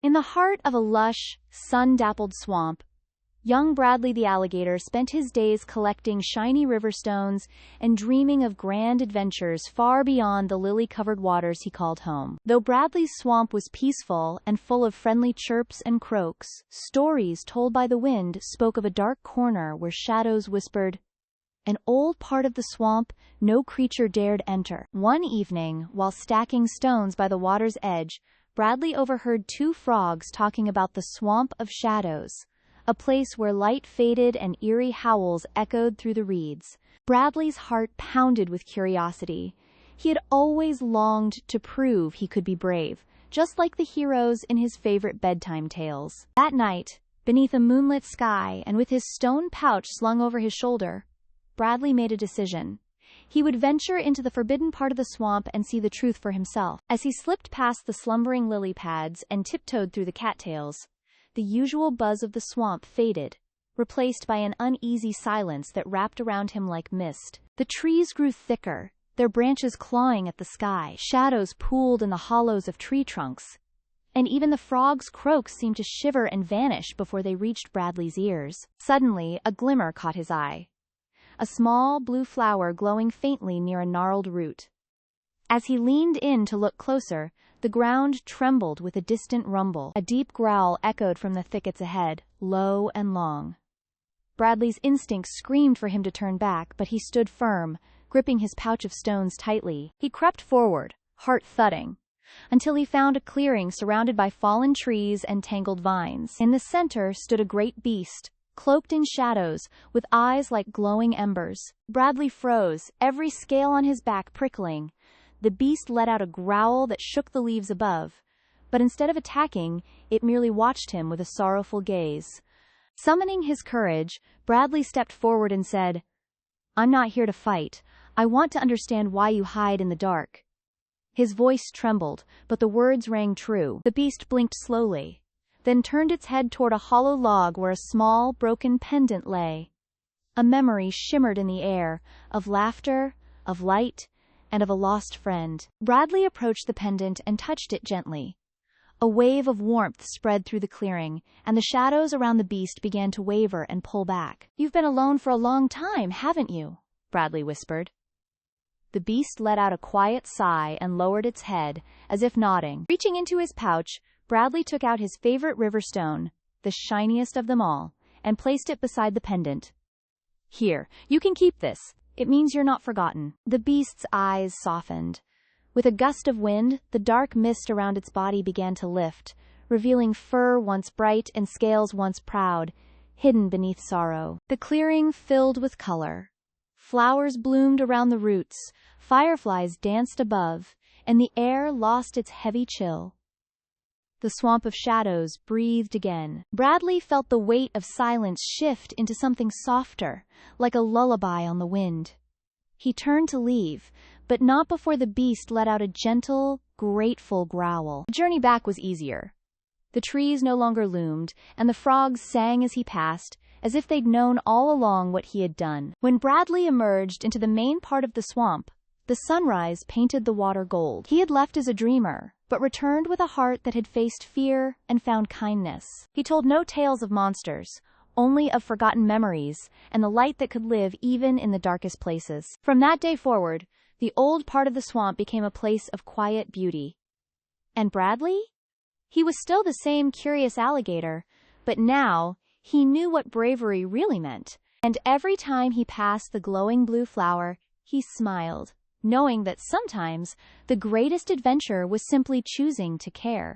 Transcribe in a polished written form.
In the heart of a lush, sun-dappled swamp, young Bradley the alligator spent his days collecting shiny river stones and dreaming of grand adventures far beyond the lily-covered waters he called home. Though Bradley's swamp was peaceful and full of friendly chirps and croaks, stories told by the wind spoke of a dark corner where shadows whispered, an old part of the swamp no creature dared enter. One evening, while stacking stones by the water's edge, Bradley overheard two frogs talking about the Swamp of Shadows, a place where light faded and eerie howls echoed through the reeds. Bradley's heart pounded with curiosity. He had always longed to prove he could be brave, just like the heroes in his favorite bedtime tales. That night, beneath a moonlit sky and with his stone pouch slung over his shoulder, Bradley made a decision. He would venture into the forbidden part of the swamp and see the truth for himself. As he slipped past the slumbering lily pads and tiptoed through the cattails, the usual buzz of the swamp faded, replaced by an uneasy silence that wrapped around him like mist. The trees grew thicker, their branches clawing at the sky. Shadows pooled in the hollows of tree trunks, and even the frogs' croaks seemed to shiver and vanish before they reached Bradley's ears. Suddenly, a glimmer caught his eye. A small blue flower glowing faintly near a gnarled root. As he leaned in to look closer, the ground trembled with a distant rumble. A deep growl echoed from the thickets ahead, low and long. Bradley's instincts screamed for him to turn back, but he stood firm, gripping his pouch of stones tightly. He crept forward, heart thudding, until he found a clearing surrounded by fallen trees and tangled vines. In the center stood a great beast, cloaked in shadows, with eyes like glowing embers. Bradley froze, every scale on his back prickling. The beast let out a growl that shook the leaves above, but instead of attacking, it merely watched him with a sorrowful gaze. Summoning his courage, Bradley stepped forward and said, "I'm not here to fight. I want to understand why you hide in the dark." His voice trembled, but the words rang true. The beast blinked slowly, then turned its head toward a hollow log where a small, broken pendant lay. A memory shimmered in the air, of laughter, of light, and of a lost friend. Bradley approached the pendant and touched it gently. A wave of warmth spread through the clearing, and the shadows around the beast began to waver and pull back. "You've been alone for a long time, haven't you?" Bradley whispered. The beast let out a quiet sigh and lowered its head, as if nodding. Reaching into his pouch, Bradley took out his favorite river stone, the shiniest of them all, and placed it beside the pendant. "Here, you can keep this. It means you're not forgotten." The beast's eyes softened. With a gust of wind, the dark mist around its body began to lift, revealing fur once bright and scales once proud, hidden beneath sorrow. The clearing filled with color. Flowers bloomed around the roots, fireflies danced above, and the air lost its heavy chill. The Swamp of Shadows breathed again. Bradley felt the weight of silence shift into something softer, like a lullaby on the wind. He turned to leave, but not before the beast let out a gentle, grateful growl. The journey back was easier. The trees no longer loomed, and the frogs sang as he passed, as if they'd known all along what he had done. When Bradley emerged into the main part of the swamp, the sunrise painted the water gold. He had left as a dreamer, but returned with a heart that had faced fear and found kindness. He told no tales of monsters, only of forgotten memories and the light that could live even in the darkest places. From that day forward, the old part of the swamp became a place of quiet beauty. And Bradley? He was still the same curious alligator, but now he knew what bravery really meant, and every time he passed the glowing blue flower, he smiled, knowing that sometimes the greatest adventure was simply choosing to care.